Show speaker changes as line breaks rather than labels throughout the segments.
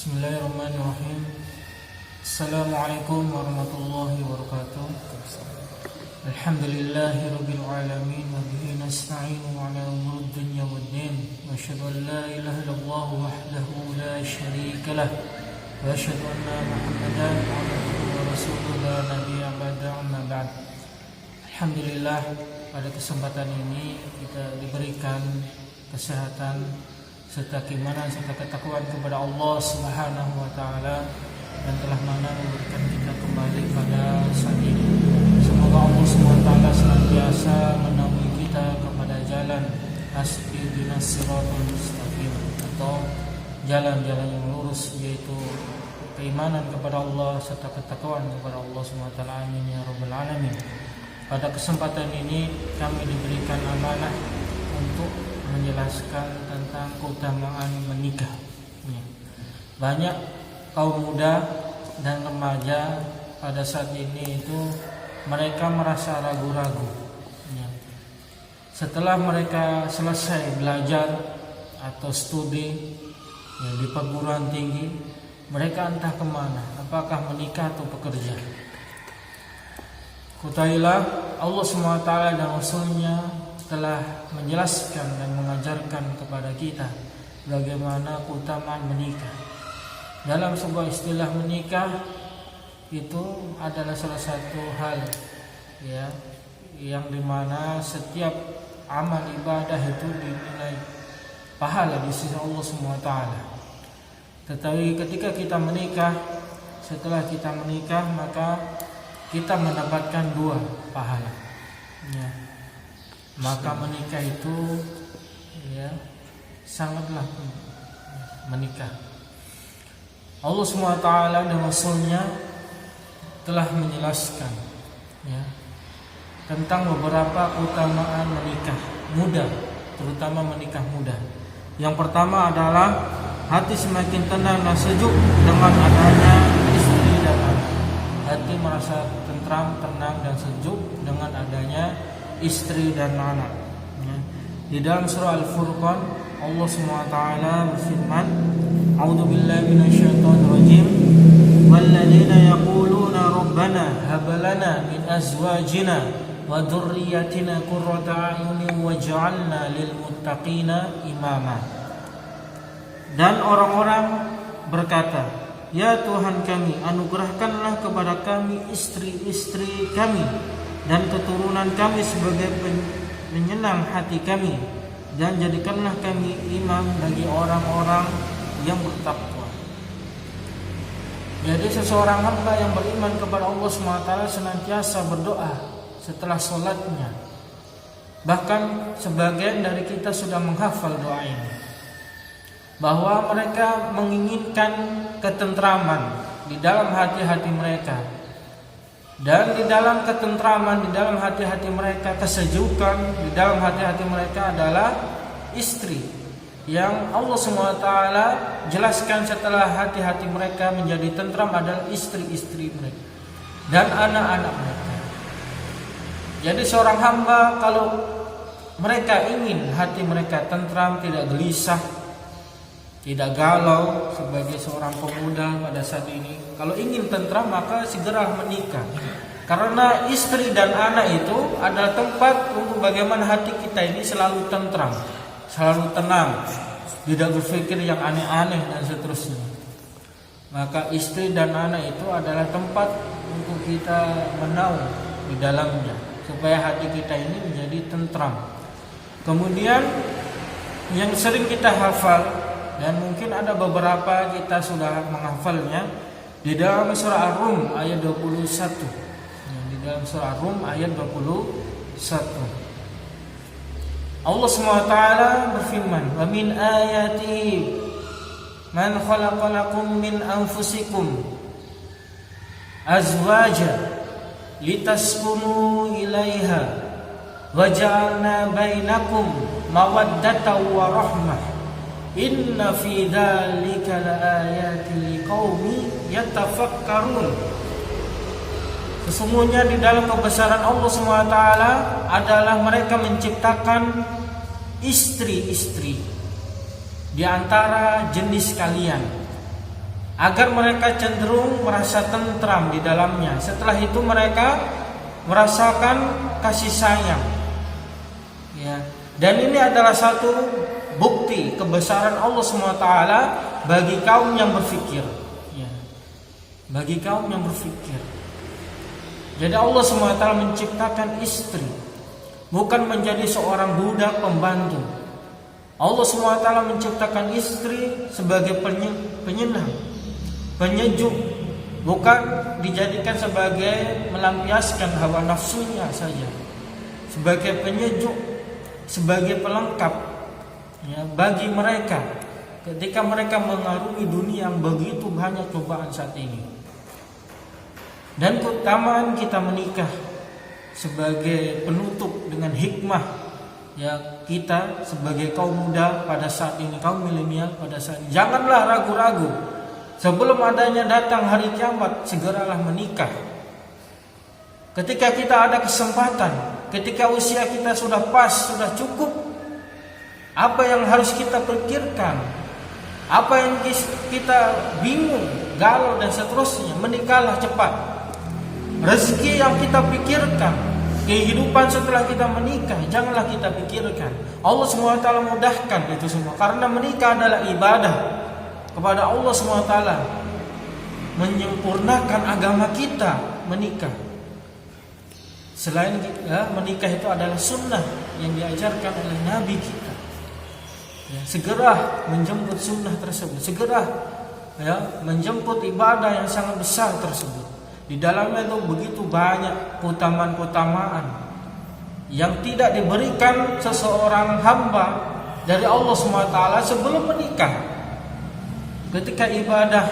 Bismillahirrahmanirrahim. Assalamualaikum warahmatullahi wabarakatuh. Alhamdulillahi rabbil alamin wa bihi nasta'inu ala umuri dunya waddin. Wa asyhadu an la ilaha illallah wahdahu la syarika lah. Wa asyhadu anna Muhammadan abduhu wa rasuluhu la nabiyya ba'da amma ba'd. Alhamdulillah, pada kesempatan ini kita diberikan kesehatan serta keimanan serta ketakwaan kepada Allah Subhanahu wa taala dan telah memberikan kita kembali pada saat ini. Semoga Allah Subhanahu wa taala senantiasa menaungi kita kepada jalan ihdinas siratal mustaqim atau jalan-jalan yang lurus, yaitu keimanan kepada Allah serta ketakwaan kepada Allah Subhanahu wa taala. Amin ya rabbal alamin. Pada kesempatan ini kami diberikan amanah untuk menjelaskan tentang keutamaan menikah. Banyak kaum muda dan remaja pada saat ini itu mereka merasa ragu-ragu. Setelah mereka selesai belajar atau studi di perguruan tinggi, mereka entah kemana, apakah menikah atau bekerja. Ketahuilah Allah SWT dan Rasulnya telah menjelaskan dan mengajarkan kepada kita bagaimana keutamaan menikah. Dalam sebuah istilah menikah itu adalah salah satu hal yang dimana setiap amal ibadah itu dinilai pahala di sisi Allah SWT. Tetapi ketika kita menikah, setelah kita menikah maka kita mendapatkan dua pahala. Maka menikah itu sangatlah menikah. Allah SWT dan Rasulnya telah menjelaskan tentang beberapa keutamaan menikah muda, terutama menikah muda. Yang pertama adalah hati semakin tenang dan sejuk dengan adanya istri dan anak. Hati merasa tentram, tenang dan sejuk dengan adanya istri dan anak. Di dalam surah Al-Furqan Allah SWT berfirman, A'udzu billahi minasyaitonir rajim, walladzina yaquluna rabbana hab lana min azwajina wa dzurriyyatina qurrata a'yunin waj'alna lil muttaqina imama. Dan orang-orang berkata, ya Tuhan kami, anugerahkanlah kepada kami istri-istri kami dan keturunan kami sebagai penyenang hati kami, dan jadikanlah kami imam bagi orang-orang yang bertakwa. Jadi seseorang hamba yang beriman kepada Allah SWT senantiasa berdoa setelah sholatnya. Bahkan sebagian dari kita sudah menghafal doa ini, bahwa mereka menginginkan ketentraman di dalam hati-hati mereka. Dan di dalam ketentraman, di dalam hati-hati mereka, kesejukan di dalam hati-hati mereka adalah istri yang Allah SWT jelaskan setelah hati-hati mereka menjadi tentram adalah istri-istri mereka dan anak-anak mereka. Jadi seorang hamba kalau mereka ingin hati mereka tentram, tidak gelisah, tidak galau sebagai seorang pemuda pada saat ini, kalau ingin tentram maka segera menikah. Karena istri dan anak itu adalah tempat untuk bagaimana hati kita ini selalu tentram, selalu tenang, tidak berpikir yang aneh-aneh dan seterusnya. Maka istri dan anak itu adalah tempat untuk kita menaung di dalamnya supaya hati kita ini menjadi tentram. Kemudian yang sering kita hafal dan mungkin ada beberapa kita sudah menghafalnya di dalam surah Ar-Rum ayat 21. Di dalam surah Ar-Rum ayat 21. Allah SWT berfirman, "Wa min ayatihi man khalaqa lakum min anfusikum azwaja litaskunu ilaiha wa ja'alna bainakum mawaddatan wa rahmah. Inna fi dzalika laayatin liqaumin yatafakkarun." Sesungguhnya di dalam kebesaran Allah SWT adalah mereka menciptakan istri-istri di antara jenis kalian agar mereka cenderung merasa tentram di dalamnya. Setelah itu mereka merasakan kasih sayang. Ya. Dan ini adalah satu bukti kebesaran Allah SWT bagi kaum yang berfikir. Ya. Bagi kaum yang berfikir. Jadi Allah SWT menciptakan istri bukan menjadi seorang budak pembantu. Allah SWT menciptakan istri sebagai penyenang, penyejuk, bukan dijadikan sebagai melampiaskan hawa nafsunya saja, sebagai penyejuk, sebagai pelengkap ya, bagi mereka ketika mereka mengarungi dunia yang begitu banyak cobaan saat ini. Dan keutamaan kita menikah sebagai penutup dengan hikmah ya, kita sebagai kaum muda pada saat ini, kaum milenial pada saat ini, janganlah ragu-ragu. Sebelum adanya datang hari kiamat, segeralah menikah. Ketika kita ada kesempatan, ketika usia kita sudah pas, sudah cukup, apa yang harus kita pikirkan, apa yang kita bingung, galau dan seterusnya, menikahlah cepat. Rezeki yang kita pikirkan, kehidupan setelah kita menikah, janganlah kita pikirkan. Allah SWT mudahkan itu semua, karena menikah adalah ibadah kepada Allah SWT, menyempurnakan agama kita menikah. Selain menikah itu adalah sunnah yang diajarkan oleh Nabi kita. Ya, segera menjemput sunnah tersebut, segera ya, menjemput ibadah yang sangat besar tersebut. Di dalamnya itu begitu banyak keutamaan-keutamaan yang tidak diberikan seseorang hamba dari Allah SWT sebelum menikah. Ketika ibadah,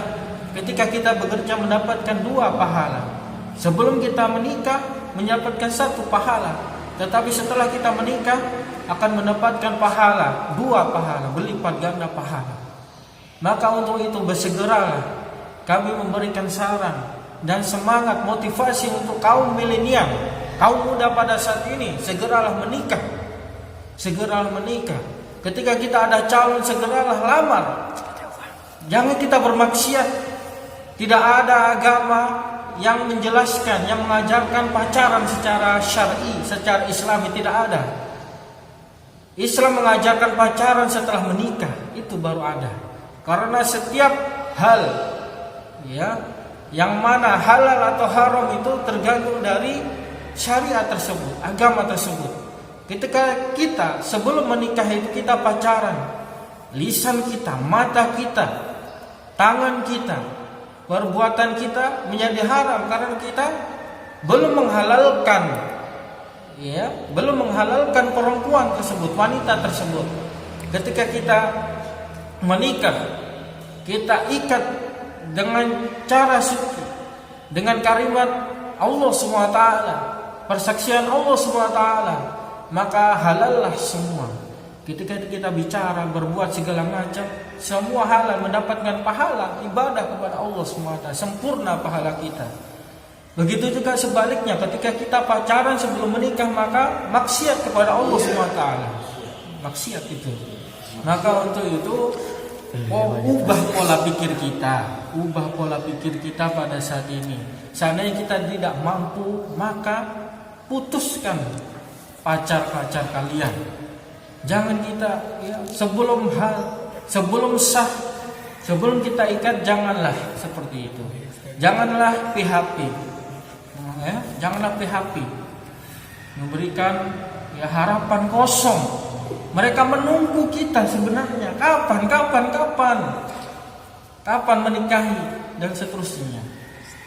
ketika kita bekerja mendapatkan 2 pahala. Sebelum kita menikah mendapatkan 1 pahala, tetapi setelah kita menikah akan mendapatkan pahala, 2 pahala, berlipat ganda pahala. Maka untuk itu bersegeralah kami memberikan saran dan semangat motivasi untuk kaum milenial, kaum muda pada saat ini, segeralah menikah. Segeralah menikah. Ketika kita ada calon, segeralah lamar. Jangan kita bermaksiat. Tidak ada agama yang menjelaskan, yang mengajarkan pacaran secara syar'i, secara islami, tidak ada. Islam mengajarkan pacaran setelah menikah, itu baru ada. Karena setiap hal ya, yang mana halal atau haram itu tergantung dari syariat tersebut, agama tersebut. Ketika kita sebelum menikah itu kita pacaran, lisan kita, mata kita, tangan kita, perbuatan kita menjadi haram karena kita belum menghalalkan ya, belum menghalalkan perempuan tersebut, wanita tersebut. Ketika kita menikah, kita ikat dengan cara suci, dengan kalimat Allah SWT, persaksian Allah SWT, maka halallah semua. Ketika kita bicara, berbuat segala macam, semua halal, mendapatkan pahala ibadah kepada Allah SWT, sempurna pahala kita. Begitu juga sebaliknya, ketika kita pacaran sebelum menikah, maka maksiat kepada Allah SWT, maksiat itu. Maka untuk itu ubah pola pikir kita, ubah pola pikir kita pada saat ini. Seandainya kita tidak mampu, maka putuskan pacar-pacar kalian. Jangan kita ya, sebelum sah, sebelum kita ikat, janganlah seperti itu. Janganlah PHP, ya, janganlah PHP, memberikan ya, harapan kosong. Mereka menunggu kita sebenarnya kapan menikahi dan seterusnya.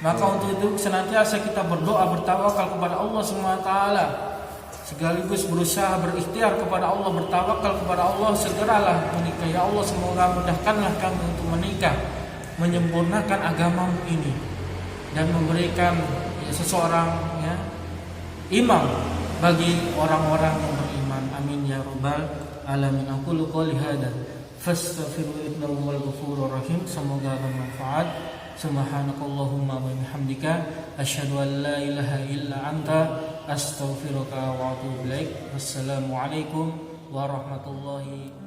Maka untuk itu senantiasa kita berdoa, bertawakal kepada Allah SWT, sekaligus berusaha berikhtiar kepada Allah, bertawakal kepada Allah, segeralah menikah. Ya Allah, semoga mudahkanlah kami untuk menikah, menyempurnakan agamamu ini, dan memberikan ya, seseorang ya, imam bagi orang-orang yang beriman. Amin ya rabbal alamin. Aqulu qouli hadza fastaghfiru innahu wal ghafurur rahim. Semoga bermanfaat. Subhanakallahumma wa bihamdika asyhadu an la ilaha illa anta astaghfiruka wa atubu ilaik. Wassalamualaikum warahmatullahi wabarakatuh.